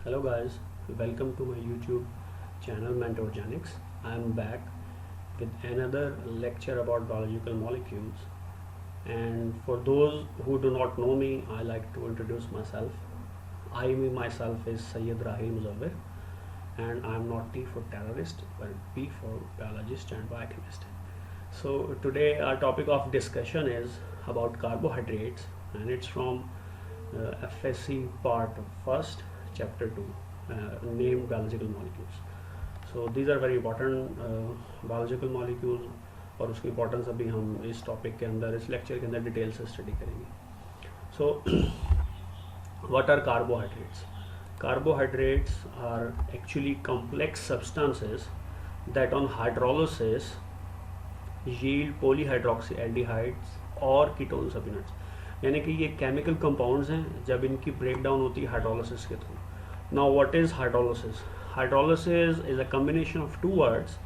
Hello guys, welcome to my YouTube channel Mentorgenics. I am back with another lecture about biological molecules. And for those who do not know me, I like to introduce myself. Myself is Sayyid Rahim Zawir, and I am not T for terrorist but B for biologist and biochemist. So today our topic of discussion is about carbohydrates, and it's from FSC part first chapter 2, named biological molecules. So these are very important biological molecules, और उसकी importance अभी हम इस topic के अंदर इस lecture के अंदर डिटेल से स्टडी करेंगे. So what are carbohydrates? Carbohydrates are actually complex substances that on hydrolysis yield polyhydroxyaldehydes और कीटोन सबयूनिट्स. यानी कि ये केमिकल कंपाउंड्स हैं जब इनकी ब्रेक डाउन होती है हाइड्रोलिसिस के through. Now what is hydrolysis? Hydrolysis is a combination of two words.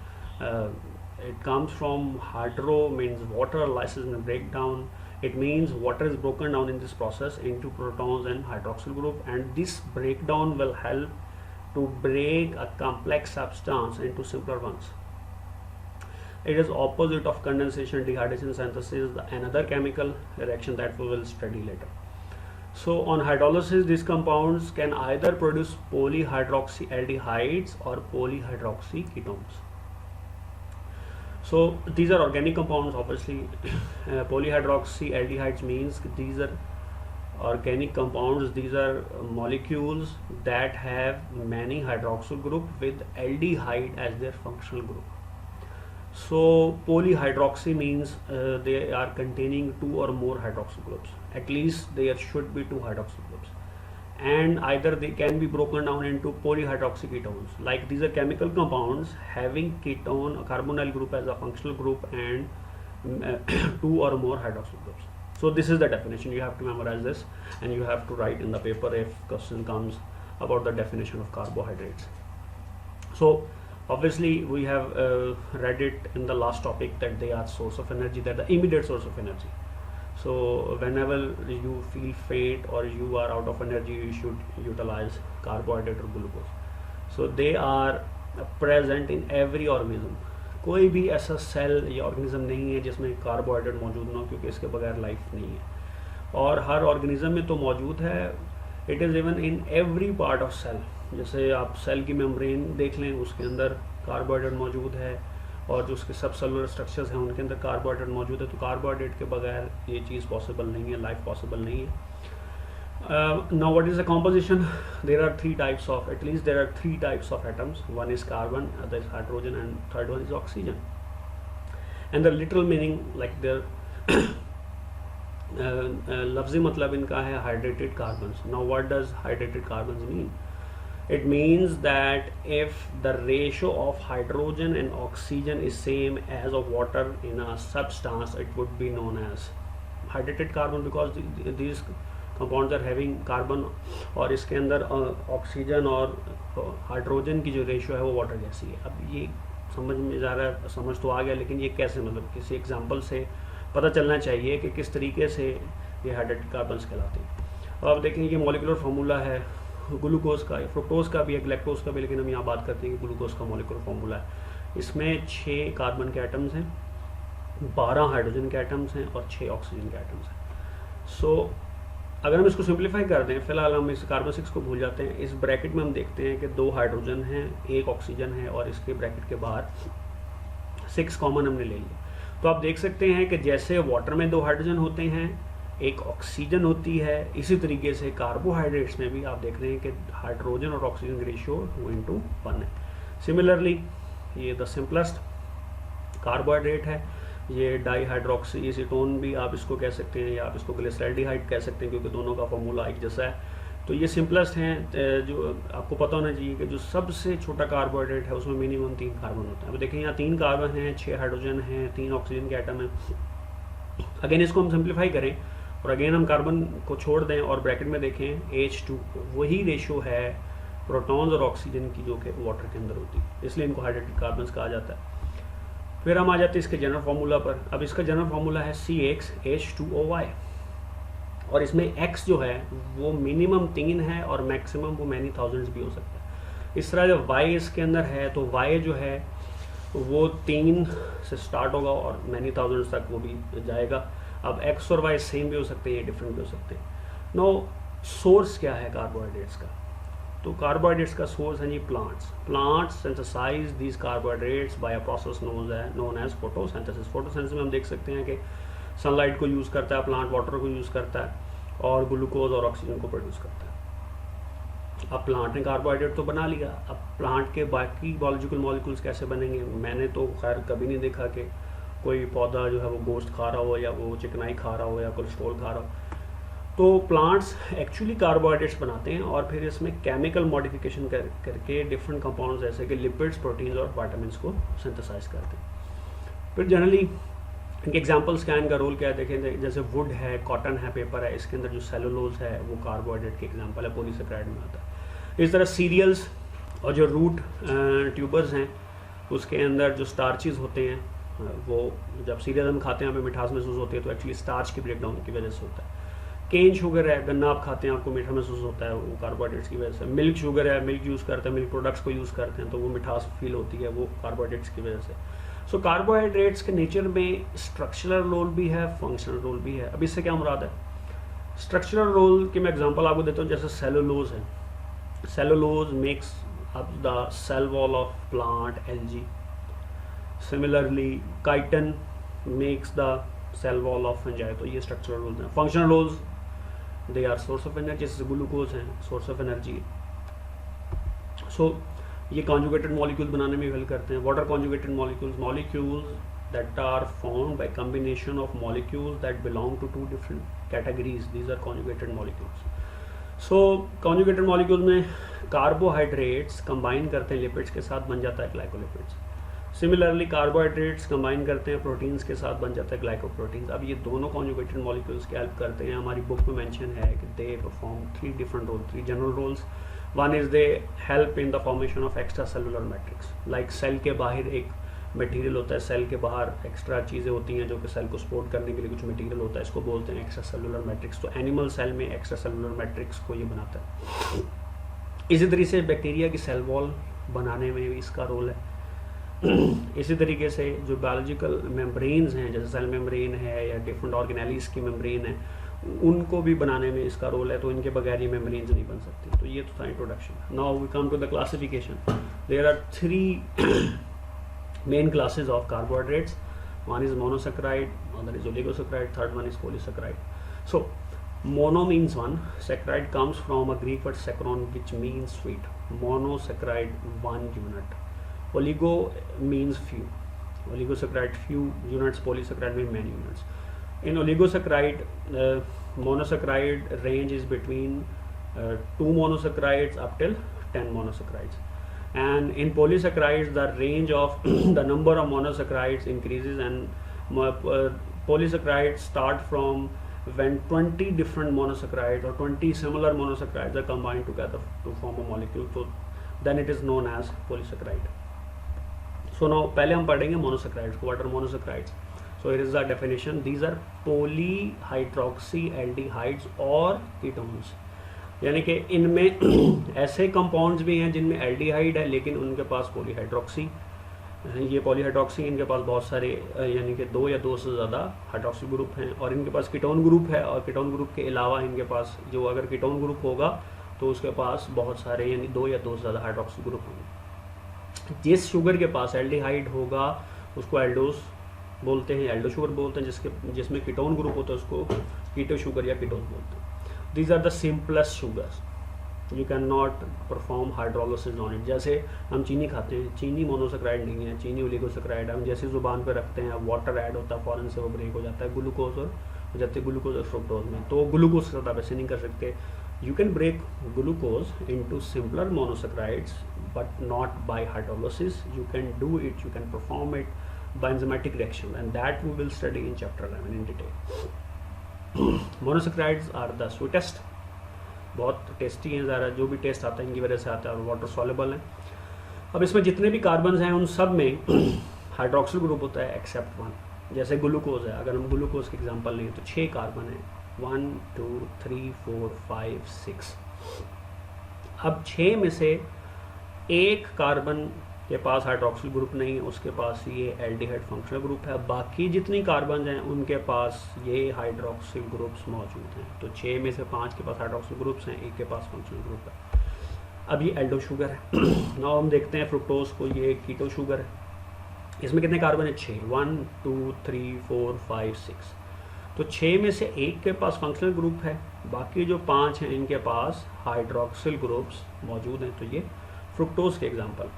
It comes from hydro means water, lysis means breakdown. It means water is broken down in this process into protons and hydroxyl group, and this breakdown will help to break a complex substance into simpler ones. It is opposite of condensation, dehydration, synthesis, another chemical reaction that we will study later. So on hydrolysis, these compounds can either produce polyhydroxyaldehydes or polyhydroxyketones. So these are organic compounds, obviously. Polyhydroxyaldehydes means these are organic compounds. These are molecules that have many hydroxyl group with aldehyde as their functional group. So polyhydroxy means they are containing two or more hydroxyl groups. At least there should be two hydroxyl groups, and either they can be broken down into polyhydroxyketones. Like these are chemical compounds having ketone, a carbonyl group as a functional group, and two or more hydroxyl groups. So this is the definition. You have to memorize this, and you have to write in the paper if question comes about the definition of carbohydrates. So obviously we have read it in the last topic that they are source of energy, that the immediate source of energy. So whenever you feel faint or you are out of energy, you should utilize carbohydrate or glucose. So they are present in every organism. कोई भी ऐसा cell या organism नहीं है जिसमें carbohydrate मौजूद ना हो, क्योंकि इसके बगैर लाइफ नहीं है. और हर ऑर्गेनिज्म में तो मौजूद है. It is even in every part of cell. जैसे आप सेल की मेम्ब्रेन देख लें, उसके अंदर कार्बोहाइड्रेट मौजूद है, और जो उसके सब सेलुलर स्ट्रक्चर्स हैं उनके अंदर कार्बोहाइड्रेट मौजूद है. तो कार्बोहाइड्रेट के बगैर ये चीज़ पॉसिबल नहीं है, लाइफ पॉसिबल नहीं है. Now what is the composition? There are three types of, at least there are three types of atoms. One is carbon, other is hydrogen, and third one is oxygen. And the literal meaning like there लफ्जी मतलब इनका है hydrated carbons. Now what does hydrated carbons mean? It means that if the ratio of hydrogen and oxygen is same as of water in a substance, it would be known as hydrated carbon, because these compounds are having carbon, और इसके अंदर oxygen और hydrogen की जो ratio है वो water जैसी है. अब ये समझ में जा रहा है, समझ तो आ गया, लेकिन ये कैसे, मतलब किसी एग्जांपल से पता चलना चाहिए कि किस तरीके से ये हाइड्रेटेड कार्बन्स कहलाते हैं. अब आप देखें ये मॉलिक्यूलर फार्मूला है ग्लूकोज का, फ्रुक्टोज का भी है, ग्लैक्टोज का भी, लेकिन हम यहाँ बात करते हैं कि ग्लूकोज का मॉलिक्यूलर फार्मूला है. इसमें 6 कार्बन के एटम्स हैं, 12 हाइड्रोजन के एटम्स हैं और 6 ऑक्सीजन के एटम्स हैं. सो अगर हम इसको सिंप्लीफाई कर दें, फिलहाल हम इस कार्बन 6 को भूल जाते हैं. इस ब्रैकेट में हम देखते हैं कि 2 हाइड्रोजन हैं, 1 ऑक्सीजन है, और इसके ब्रैकेट के बाहर 6 कॉमन हमने ले लिया. तो आप देख सकते हैं कि जैसे वाटर में 2 हाइड्रोजन होते हैं, 1 ऑक्सीजन होती है, इसी तरीके से कार्बोहाइड्रेट्स में भी आप देख रहे हैं कि हाइड्रोजन और ऑक्सीजन की रेशियो 2:1 है. सिमिलरली ये द सिंपलेस्ट कार्बोहाइड्रेट है, ये डाईहाइड्रोक्सी एसीटोन भी आप इसको कह सकते हैं, या आप इसको ग्लिसरॉल्डिहाइड कह सकते हैं, क्योंकि दोनों का फॉर्मूला एक जैसा है. तो ये सिंपलेस्ट हैं. जो आपको पता होना चाहिए कि जो सबसे छोटा कार्बोहाइड्रेट है उसमें मिनिमम 3 कार्बन होता है. अब देखिए यहाँ 3 कार्बन हैं, 6 हाइड्रोजन हैं, 3 ऑक्सीजन के एटम हैं. अगेन इसको हम सिंप्लीफाई करें और अगेन हम कार्बन को छोड़ दें और ब्रैकेट में देखें H2, वही रेशो है प्रोटॉन्स और ऑक्सीजन की जो कि वाटर के अंदर होती है, इसलिए इनको हाइड्रेटेड कार्बन्स कहा जाता है. फिर हम आ जाते हैं इसके जनरल फार्मूला पर. अब इसका जनरल फार्मूला है CH H2OY. और इसमें x जो है वो मिनिमम 3 है और मैक्सिमम वो मैनी थाउजेंड्स भी हो सकता है। इस तरह जब y इसके अंदर है तो y जो है वो 3 से स्टार्ट होगा और मैनी थाउजेंड्स तक वो भी जाएगा। अब x और y सेम भी हो सकते हैं, डिफरेंट भी हो सकते हैं। नो सोर्स क्या है कार्बोहाइड्रेट्स का? तो कार्बोहाइड्रेट्स का सोर्स है जी plants synthesise these carbohydrates by a process known as photosynthesis. Photosynthesis में हम देख सकते हैं कि सनलाइट को यूज़ करता है प्लांट, वाटर को यूज़ करता है और ग्लूकोज और ऑक्सीजन को प्रोड्यूस करता है। अब प्लांट ने कार्बोहाइड्रेट तो बना लिया, अब प्लांट के बाकी बायोलॉजिकल मॉलिक्यूल्स कैसे बनेंगे? मैंने तो खैर कभी नहीं देखा कि कोई पौधा जो है वो गोश्त खा रहा हो या वो चिकनाई खा रहा हो या कोलेस्ट्रॉल खा रहा हो। तो प्लांट्स एक्चुअली कार्बोहाइड्रेट्स बनाते हैं और फिर इसमें केमिकल मॉडिफिकेशन करके डिफरेंट कंपाउंड्स जैसे कि लिपिड्स, प्रोटीन्स और विटामिन्स को सिंथेसाइज करते हैं। फिर जनरली इनके एग्जांपल्स क्या है, इनका रोल क्या है? देखें जैसे वुड है, कॉटन है, पेपर है, इसके अंदर जो सेलुलोज है वो कार्बोहाइड्रेट के एग्जांपल है, पॉलीसेकेराइड में आता है। इस तरह सीरियल्स और जो रूट ट्यूबर्स हैं उसके अंदर जो स्टार्चेस होते हैं वो जब सीरियल हम खाते हैं हमें मिठास महसूस होती है तो एक्चुअली स्टार्च की ब्रेकडाउन की वजह से होता है। केन शुगर है, गन्ना आप खाते हैं आपको मीठा महसूस होता है, वो कार्बोहाइड्रेट्स की वजह से। मिल्क शुगर है, मिल्क यूज़ करते हैं, मिल्क प्रोडक्ट्स को यूज़ करते हैं तो वो मिठास फील होती है, वो कार्बोहाइड्रेट्स की वजह से। सो कार्बोहाइड्रेट्स के नेचर में स्ट्रक्चरल रोल भी है, फंक्शनल रोल भी है। अब इससे क्या मुराद है? स्ट्रक्चरल रोल की मैं एग्जांपल आपको देता हूँ, जैसे सेलुलोज है, cellulose makes up the cell wall of plant algae. Similarly chitin makes the cell wall of fungi. तो ये स्ट्रक्चरल रोल्स हैं। Functional roles they are source of energy, जैसे ग्लूकोज हैं सोर्स ऑफ एनर्जी। सो ये conjugated molecule बनाने में help करते हैं। What are conjugated molecules? Molecules that are formed by combination of molecules that belong to two different categories. These are conjugated molecules. So conjugated molecules में carbohydrates combine करते हैं lipids के साथ, बन जाता है glycolipids. Similarly carbohydrates combine करते हैं proteins के साथ, बन जाता है glycoproteins. अब ये दोनों conjugated molecules क्या help करते हैं? हमारी book में mention है कि they perform three different roles, three general roles. One is they help in the formation of extracellular matrix. Like cell के बाहर एक मटेरियल होता है, सेल के बाहर एक्स्ट्रा चीज़ें होती हैं जो कि सेल को सपोर्ट करने के लिए कुछ मटेरियल होता है, इसको बोलते हैं एक्स्ट्रा सेलुलर मैट्रिक्स। तो एनिमल सेल में एक्स्ट्रा सेलुलर मैट्रिक्स को ये बनाता है। इसी तरीके से बैक्टीरिया की सेल वॉल बनाने में भी इसका रोल है। इसी तरीके से जो बायोलॉजिकल मेम्ब्रेन्स हैं जैसे सेल मेम्ब्रेन है या डिफरेंट ऑर्गेनेलिस की मेम्ब्रेन है, उनको भी बनाने में इसका रोल है, तो इनके बगैर ये मेम्ब्रेन्स नहीं बन सकती। तो ये तो था introduction. Now we come to the classification. There are 3 main classes of carbohydrates. One is monosaccharide, other is oligosaccharide, third one is polysaccharide. So mono means one, saccharide comes from a Greek word saccharon which means sweet. Monosaccharide, 1 unit. Oligo means few, oligosaccharide few units, polysaccharide means many units. In oligosaccharide, monosaccharide range is between 2 monosaccharides up till 10 monosaccharides. And in polysaccharides the range of the number of monosaccharides increases, and polysaccharides start from when 20 different monosaccharides or 20 similar monosaccharides are combined together to form a molecule, so then it is known as polysaccharide. So now पहले हम पढ़ेंगे monosaccharides को. What are monosaccharides? So here is the definition. These are polyhydroxy aldehydes or ketones. यानी कि इनमें ऐसे compounds भी हैं जिनमें एल्डिहाइड है लेकिन उनके पास पॉलीहाइड्रोक्सी, ये पॉलीहाइड्रोक्सी इनके पास बहुत सारे यानी कि 2 या 2 से ज़्यादा हाइड्रोक्सी ग्रुप हैं, और इनके पास कीटोन ग्रुप है, और कीटोन ग्रुप के अलावा इनके पास जो अगर कीटोन ग्रुप होगा तो उसके पास बहुत सारे यानी 2 या 2 से ज़्यादा हाइड्रोक्सी ग्रुप होंगे। जिस शुगर के पास एल्डिहाइड होगा उसको एल्डोस बोलते हैं, एल्डो शुगर बोलते हैं। जिसमें कीटोन ग्रुप होता है उसको कीटो शुगर या कीटोन बोलते हैं। These are the simplest sugars. You cannot perform hydrolysis on it. जैसे हम चीनी खाते हैं, चीनी मोनोसेक्राइड नहीं है, चीनी ओलिगोसेक्राइड है। हम जैसे ज़ुबान पे रखते हैं वाटर ऐड होता है, फ़ौरन से वो ब्रेक हो जाता है ग्लूकोज और हो जाते हैं ग्लूकोज और फ्रुक्टोज में। तो ग्लूकोज के साथ आप ऐसे नहीं कर सकते। You can break glucose into simpler monosaccharides but not by hydrolysis. You can do it, you can perform it by enzymatic reaction, and that we will study in chapter 11 in detail. Monosaccharides are the sweetest, बहुत tasty हैं, ज़रा जो भी test आता है इनकी वजह से आता है, और वाटर सॉल्युबल हैं। अब इसमें जितने भी कार्बन्स हैं उन सब में हाइड्रोक्सिल ग्रुप होता है एक्सेप्ट 1। जैसे ग्लूकोज है, अगर हम ग्लूकोज की एग्जांपल लें तो 6 कार्बन है 1 2 3 4 5 6। अब 6 में से एक कार्बन के पास हाइड्रोक्सिल ग्रुप नहीं है, उसके पास ये एल्डिहाइड फंक्शनल ग्रुप है। बाकी जितनी कार्बन हैं उनके पास ये हाइड्रोक्सिल ग्रुप्स मौजूद हैं। तो 6 में से 5 के पास हाइड्रोक्सिल ग्रुप्स हैं, एक के पास फंक्शनल ग्रुप है। अब ये एल्डो शुगर है। नाउ हम देखते हैं फ्रुक्टोज को, ये कीटो शुगर है। इसमें कितने कार्बन है? 6, 1 2 3 4 5 6। तो 6 में से एक के पास फंक्शनल ग्रुप है, बाकी जो 5 हैं इनके पास हाइड्रोक्सिल ग्रुप्स मौजूद हैं। तो ये फ्रुक्टोज के एग्जांपल।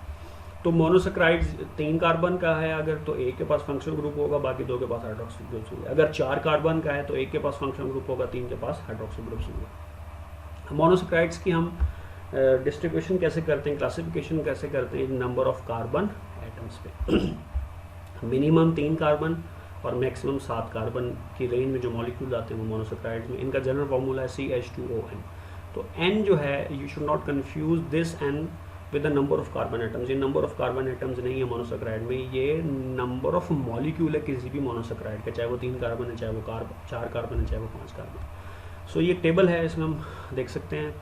तो मोनोसेक्राइड 3 कार्बन का है अगर, तो एक के पास फंक्शनल ग्रुप होगा, बाकी 2 के पास हाइड्रोक्सिल ग्रुप्स होंगे। अगर 4 कार्बन का है तो एक के पास फंक्शनल ग्रुप होगा, 3 के पास हाइड्रोक्सिल ग्रुप्स होंगे। मोनोसेक्राइड्स की हम डिस्ट्रीब्यूशन कैसे करते हैं, क्लासिफिकेशन कैसे करते हैं? नंबर ऑफ कार्बन एटम्स पे। मिनिमम 3 कार्बन और मैक्सिमम 7 कार्बन की रेंज में जो मॉलिक्यूल आते हैं वो मोनोसेक्राइड्स में। इनका जनरल फार्मूला है CH2ON। तो N जो है, you should not confuse this N with the number of carbon atoms. ये नंबर ऑफ कार्बन एटम्स नहीं है मोनोसेक्राइड में, ये नंबर ऑफ मॉलिक्यूल है किसी भी मोनोसेक्राइड का, चाहे वो 3 कार्बन है, चाहे वो 4 कार्बन है, चाहे वो 5 कार्बन। सो ये टेबल है, इसमें हम देख सकते हैं।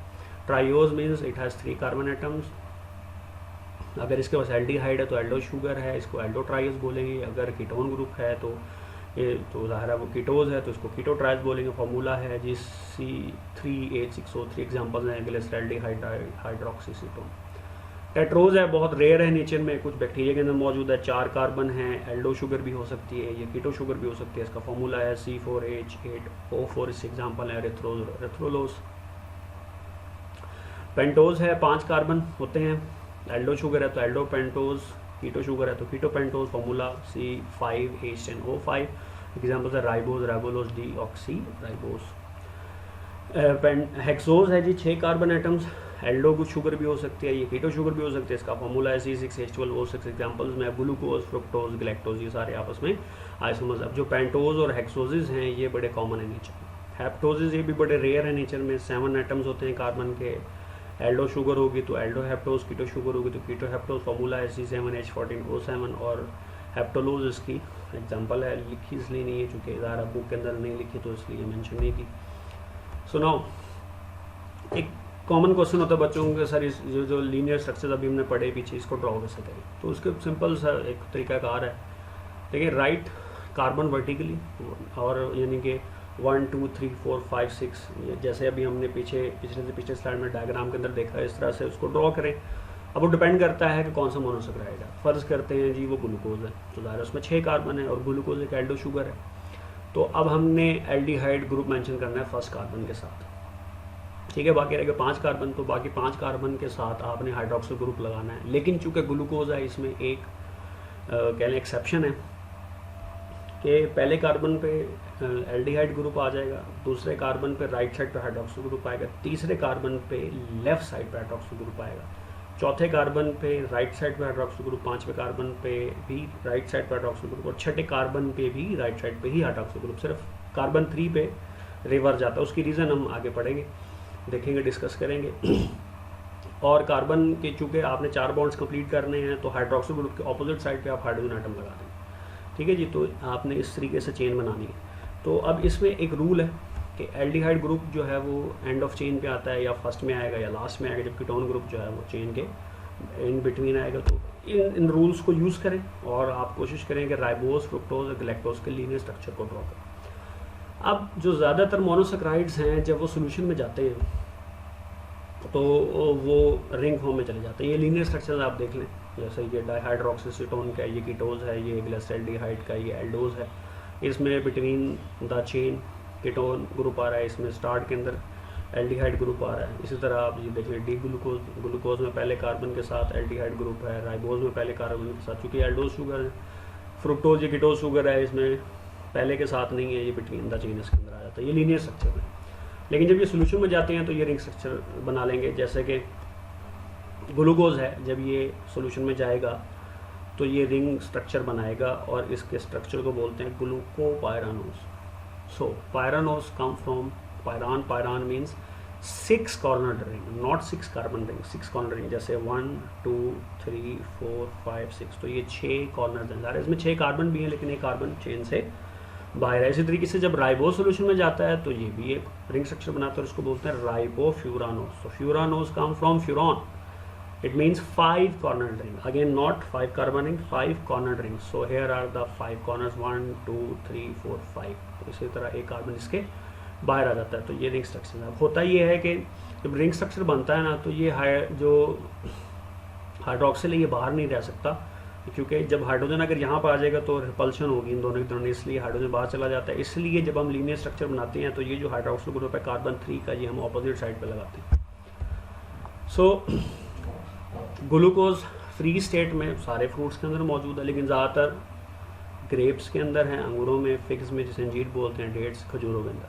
Triose means it has 3 carbon atoms. अगर इसके पास एल्डिहाइड है तो एल्डो शुगर है, इसको एल्डो ट्राइओज बोलेंगे। अगर कीटोन ग्रुप है तो ये तो ज़ाहिर है वो कीटोज है, तो इसको कीटो ट्राइज बोलेंगे। फार्मूला है जी C3H6O3। एग्जांपल्स हैं ग्लिसरॉल्डिहाइड, हाइड्रोक्सीसीटोन। टेट्रोज है, बहुत रेयर है नेचर में, कुछ बैक्टीरिया के अंदर मौजूद है। 4 कार्बन है, एल्डो शुगर भी हो सकती है, ये कीटो शुगर भी हो सकती है। इसका फार्मूला है C4H8O4। इससे एग्जाम्पल है एरिथ्रोलोज। पेंटोज है, 5 कार्बन होते हैं। एल्डो शुगर है तो एल्डो पेंटोज, कीटो शुगर है तो कीटो पेंटोज। Formula C5H10O5। एग्जाम्पल है राइबोज, राइबोलोज, डीऑक्सी राइबोज। हेक्सोज है जी, 6 कार्बन एटम्स। एल्डो शुगर भी हो सकती है, ये कीटो शुगर भी हो सकती है। इसका फार्मूला है C6H12O6। एग्जाम्पल्स में ग्लूकोज, फ्रुक्टोज, ग्लैक्टोज, ये सारे आपस में आइसोमर्स। अब जो पेंटोज और हेक्सोजेज हैं ये बड़े कॉमन है नेचर में। हेप्टोजेज ये भी बड़े रेयर है नेचर में, 7 एटम्स होते हैं कार्बन के। एल्डो शुगर होगी तो एल्डो हेप्टोज, कीटो शुगर होगी तो कीटो हेप्टोज। फार्मूला है C7H14O7। और हेप्टोलोज इसकी एग्जांपल है, लिखी इसलिए नहीं है क्योंकि ज़रा बुक के अंदर नहीं लिखी तो इसलिए मेंशन नहीं की। सो नाउ एक कॉमन क्वेश्चन होता है बच्चों के, सर इस जो लीनियर स्ट्रक्चर अभी हमने पढ़े पीछे, इसको ड्रॉ कैसे करें? तो उसके सिंपल सा एक तरीकाकार है। देखिए, राइट कार्बन वर्टिकली, और यानी कि 1 2 3 4 5 6, जैसे अभी हमने पिछले स्लाइड में डायग्राम के अंदर देखा है, इस तरह से उसको ड्रॉ करें। अब वो डिपेंड करता है कि कौन सा मोनोसेक्राइड है। फ़र्ज़ करते हैं जी वो ग्लूकोज है, तो ज़ाहिर उसमें 6 कार्बन है और ग्लूकोज एक एल्डो शुगर है। तो अब हमने एल्डिहाइड ग्रुप मेंशन करना है फर्स्ट कार्बन के साथ, ठीक है। बाकी रहेगा 5 कार्बन, तो बाकी 5 कार्बन के साथ आपने हाइड्रोक्सिल ग्रुप लगाना है। लेकिन चूँकि ग्लूकोज है, इसमें एक कह लें एक्सेप्शन है कि पहले कार्बन पे एल्डिहाइड ग्रुप आ जाएगा, दूसरे कार्बन पे राइट साइड पे हाइड्रोक्सिल ग्रुप आएगा, तीसरे कार्बन पे लेफ्ट साइड पे हाइड्रोक्सिल ग्रुप आएगा, चौथे कार्बन पे राइट साइड पे हाइड्रोक्सिल ग्रुप, 5वें कार्बन पे भी राइट साइड पे हाइड्रोक्सिल ग्रुप, और छठे कार्बन पे भी राइट साइड पे ही हाइड्रोक्सिल ग्रुप। सिर्फ कार्बन 3 पे रिवर्स जाता है, उसकी रीज़न हम आगे पढ़ेंगे, देखेंगे, डिस्कस करेंगे। और कार्बन के चूँकि आपने 4 बॉन्ड्स कंप्लीट करने हैं तो हाइड्रोक्सिल ग्रुप के ऑपोजिट साइड पे आप हाइड्रोजन आटम लगा दें, ठीक है जी। तो आपने इस तरीके से चेन बनानी है। तो अब इसमें एक रूल है कि एल्डिहाइड ग्रुप जो है वो एंड ऑफ चेन पे आता है, या फर्स्ट में आएगा या लास्ट में आएगा, जबकि कीटोन ग्रुप जो है वो चेन के इन बिटवीन आएगा। तो इन रूल्स को यूज़ करें और आप कोशिश करें कि राइबोज, फ्रुक्टोज और ग्लैक्टोज के लीनियर स्ट्रक्चर को ड्रॉ करें। अब जो ज़्यादातर मोनोसेक्राइड्स हैं जब वो सोल्यूशन में जाते हैं तो वो रिंग फॉर्म में चले जाते हैं। ये लीनियर स्ट्रक्चर आप देख लें, जैसे ये डाइहाइड्रोक्सीटोन का, ये कीटोज है, ये ग्लिसरॉल्डिहाइड का, ये एल्डोज है। इसमें between the chain ketone group आ रहा है, इसमें स्टार्ट के अंदर एल्डिहाइड ग्रुप आ रहा है। इसी तरह आप ये देखिए डी ग्लूकोज में पहले कार्बन के साथ एल्डिहाइड ग्रुप है, राइबोज में पहले कार्बन के साथ, क्योंकि एल्डोज शुगर है। फ्रुक्टोज, ये कीटोज शुगर है, इसमें पहले के साथ नहीं है, ये बिटवीन द चेन इसके अंदर आ जाता है। ये लीनियर स्ट्रक्चर है। लेकिन जब ये सोल्यूशन में जाते हैं तो ये रिंग स्ट्रक्चर बना लेंगे। जैसे कि ग्लूकोज है, जब ये सोल्यूशन में जाएगा तो ये रिंग स्ट्रक्चर बनाएगा और इसके स्ट्रक्चर को बोलते हैं glucopyranose. So pyranose come from pyran. Pyran means 6 corner ring, not 6 carbon ring, 6 corner ring. जैसे 1 2 3 4 5 6, तो ये 6 कॉर्नर हैं। इसमें 6 कार्बन भी हैं, लेकिन एक कार्बन चेन से बाहर। इसी तरीके से जब राइबोज सोल्यूशन में जाता है तो ये भी एक रिंग स्ट्रक्चर बनाता है, उसको बोलते हैं राइबोफ्यूरानोज। तो furanose come from furan, it means 5 cornered ring, again not 5 carbon ring, 5 cornered rings. So here are the 5 corners, 1 2 3 4 5। तो इसी तरह एक कार्बन इसके बाहर आ जाता है। तो ये रिंग स्ट्रक्चर है। होता ये है कि जब रिंग स्ट्रक्चर बनता है ना तो ये जो हाइड्रोक्सिल है ये बाहर नहीं रह सकता, क्योंकि जब हाइड्रोजन अगर यहाँ पर आ जाएगा तो रिपल्शन होगी इन दोनों की दोनों, इसलिए हाइड्रोजन बाहर चला जाता है। इसलिए जब हम लीनियर स्ट्रक्चर बनाते हैं तो ये जो हाइड्रोक्सिल ग्रुप है कार्बन 3 का, ये हम ऑपोजिट साइड पर लगाते हैं। सो ग्लूकोज फ्री स्टेट में सारे फ्रूट्स के अंदर मौजूद है, लेकिन ज़्यादातर ग्रेप्स के अंदर है, अंगूरों में, फिग्स में जिसे अंजीर बोलते हैं, डेट्स, खजूरों के अंदर।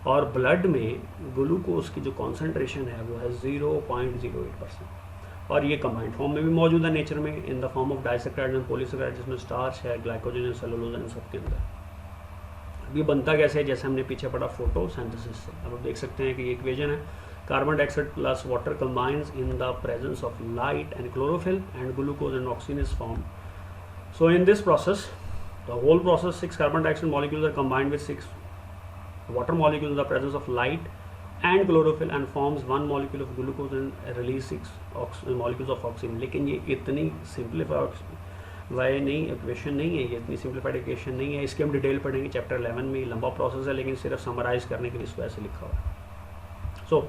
और ब्लड में ग्लूकोज की जो कॉन्सेंट्रेशन है वो है 0.08%। और ये कंबाइंड फॉर्म में भी मौजूद है नेचर में, in the form of disaccharides and polysaccharides, जिसमें स्टार्च है, ग्लाइकोजन है, सेलुलोज इन सब के अंदर। ये बनता कैसे है, जैसे हमने पीछे पढ़ा फोटोसिंथेसिस से। अब आप देख सकते हैं कि ये इक्वेशन है, carbon dioxide plus water combines in the presence of light and chlorophyll, and glucose and oxygen is formed. So in this process, the whole process, 6 carbon dioxide molecules are combined with 6 water molecules in the presence of light and chlorophyll and forms 1 molecule of glucose and release 6 molecules of oxygen। लेकिन ये इतनी simplified नहीं equation नहीं है, ये इतनी simplified equation नहीं है। इसके हम डिटेल पढ़ेंगे चैप्टर 11 में। लंबा प्रोसेस है, लेकिन सिर्फ समराइज करने के लिए इसको ऐसे लिखा हुआ है। सो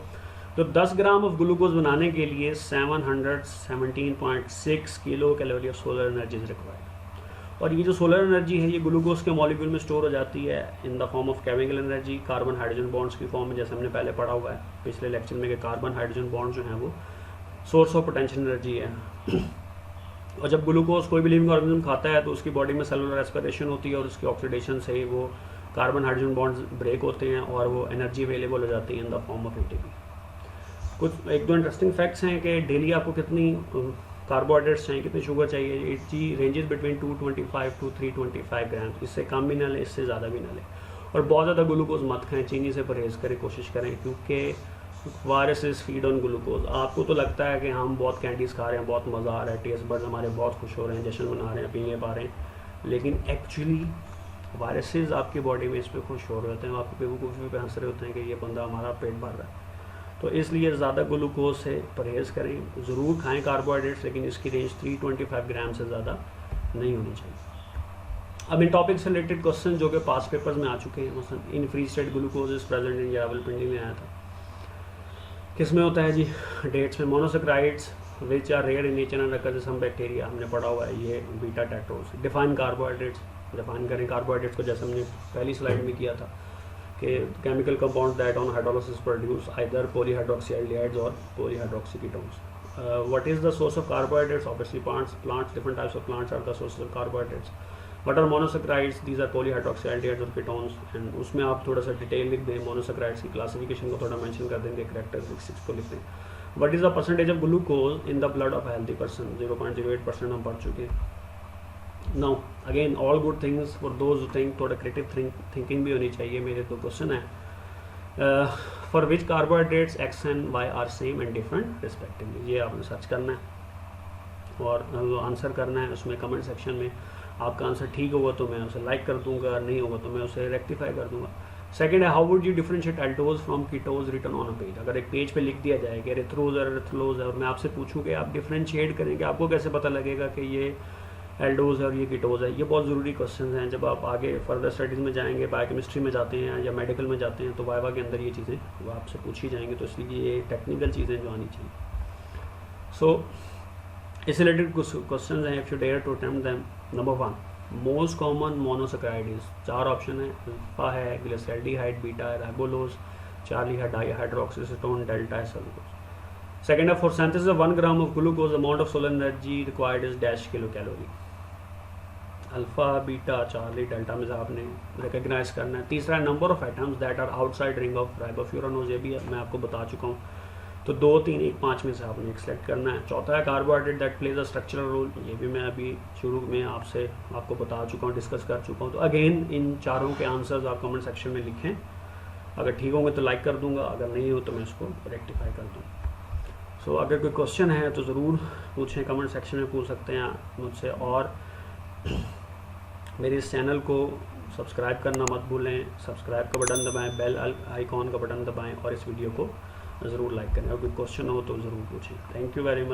तो 10 ग्राम ऑफ ग्लूकोज बनाने के लिए 717.6 kilo calorie of solar energy is required. और ये जो सोलर एनर्जी है ये ग्लूकोज के मॉलिक्यूल में स्टोर हो जाती है in the form of chemical energy, carbon hydrogen bonds की फॉर्म में, जैसे हमने पहले पढ़ा हुआ है पिछले लेक्चर में कि कार्बन हाइड्रोजन बॉन्ड जो है वो सोर्स ऑफ पोटेंशियल एनर्जी है। और जब ग्लूकोज कोई भी लिविंग ऑर्गेनिज्म खाता है तो उसकी बॉडी में सेलुलर रेस्पिरेशन होती है और उसकी ऑक्सीडेशन से वो कार्बन हाइड्रोजन बॉन्ड्स ब्रेक होते हैं और वो एनर्जी अवेलेबल हो जाती है in the form of ATP. कुछ 1-2 इंटरेस्टिंग फैक्ट्स हैं कि डेली आपको कितनी कार्बोहाइड्रेट्स चाहिए, कितनी शुगर चाहिए। इट जी रेंजेस बिटवीन 225 to 325 ग्राम। इससे कम भी ना लें, इससे ज़्यादा भी ना लें। और बहुत ज़्यादा ग्लूकोज मत खाएं, चीनी से परहेज़ करें, कोशिश करें, क्योंकि वायरसेस फीड ऑन ग्लूकोज। आपको तो लगता है कि हम बहुत कैंडीज़ खा रहे हैं, बहुत मज़ा आ रहा है, टेस्ट बड्स हमारे बहुत खुश हो रहे हैं, जश्न मना रहे हैं, पीने पा रहे हैं, लेकिन एक्चुअली वायरसेस आपकी बॉडी में इस पर खुश हो रहे होते हैं, आपको बेवकूफ़ी पे हंस रहे होते हैं कि ये बंदा हमारा पेट भर रहा है। तो इसलिए ज़्यादा ग्लूकोज से परहेज़ करें। ज़रूर खाएं कार्बोहाइड्रेट्स, लेकिन इसकी रेंज 325 ग्राम से ज़्यादा नहीं होनी चाहिए। अब इन टॉपिक से रिलेटेड क्वेश्चन जो कि पास पेपर्स में आ चुके हैं, मसलन in free state glucose is present in Rawalpindi में आया था। किस में होता है जी, डेट्स में। Monosaccharides which are rare in nature and occur some bacteria, हमने पढ़ा हुआ है ये बीटा टैक्टोज। डिफाइन कार्बोहाइड्रेट्स, डिफाइन करें कार्बोहाइड्रेट्स को, जैसे हमने पहली स्लाइड में किया था कि chemical compound that on hydrolysis produce either polyhydroxyaldehydes और polyhydroxy ketones. What is the source of carbohydrates? Obviously plants, different types of plants are the source of carbohydrates. What are monosaccharides? These are polyhydroxyaldehydes और ketones। And उसमें आप थोड़ा सा detail लिख दें, monosaccharides की classification को थोड़ा मेंशन कर देंगे, कैरेक्टरिस्टिक्स को लिख दें। What is the percentage of glucose in the blood of a healthy person? 0.08% हम पढ़ चुके हैं। Now again all good things for those who think, थोड़ा क्रिएटिव थिंकिंग भी होनी चाहिए। मेरे तो क्वेश्चन है, for which carbohydrates X and Y are same and different respectively। ये आपने सर्च करना है और आंसर करना है उसमें कमेंट सेक्शन में। आपका आंसर ठीक होगा तो मैं उसे लाइक कर दूंगा, नहीं होगा तो मैं उसे रेक्टिफाई कर दूंगा। सेकंड है, how would you differentiate aldose from ketose written on a page? अगर एक पेज पे लिख दिया जाए कि एरिथ्रोज और एरिथ्रोज है और मैं आपसे पूछूं कि आप डिफरेंशिएट करेंगे, आपको कैसे पता लगेगा कि ये एल्डोज है और ये कीटोज है? ये बहुत ज़रूरी क्वेश्चन हैं। जब आप आगे फर्दर स्टडीज़ में जाएंगे, बायोकेमिस्ट्री में जाते हैं या मेडिकल में जाते हैं, तो वाइवा के अंदर ये चीज़ें वो आपसे पूछी जाएंगी। तो इसलिए ये टेक्निकल चीज़ें जो आनी चाहिए। सो इससे रिलेटेड कुछ क्वेश्चन हैं, if you dare to attempt them. Number 1, most common monosaccharide is, 4 option है, अल्फा है, ग्लिसरॉल्डिहाइड, बीटा है, राइबोलोज, चार्ली है, डाईहाइड्रोक्सीसीटोन, डेल्टा है, सेलुलोज। सेकंड है, for synthesis of 1 gram of glucose amount of solar energy required is dash kilocalorie. Alpha, beta, Charlie, delta में से आपने recognise करना है। तीसरा है, number of atoms that are outside ring of राइबोफ्यूरानोज, ये भी मैं आपको बता चुका हूँ। तो 2, 3, 1, 5 में से आपने एक सेलेक्ट करना है। चौथा है, carbohydrate that plays a structural role, ये भी मैं अभी शुरू में आपको बता चुका हूँ, डिस्कस कर चुका हूँ। तो अगेन इन चारों के आंसर्स आप कमेंट सेक्शन में लिखें। अगर ठीक होंगे तो लाइक कर दूंगा, अगर नहीं हो तो मैं इसको रेक्टिफाई कर दूँगा। सो अगर कोई क्वेश्चन है तो ज़रूर पूछें, कमेंट सेक्शन में पूछ सकते हैं मुझसे। और मेरे इस चैनल को सब्सक्राइब करना मत भूलें, सब्सक्राइब का बटन दबाएं, बेल आइकॉन का बटन दबाएं और इस वीडियो को ज़रूर लाइक करें। अगर कोई क्वेश्चन हो तो ज़रूर पूछें। Thank you very much.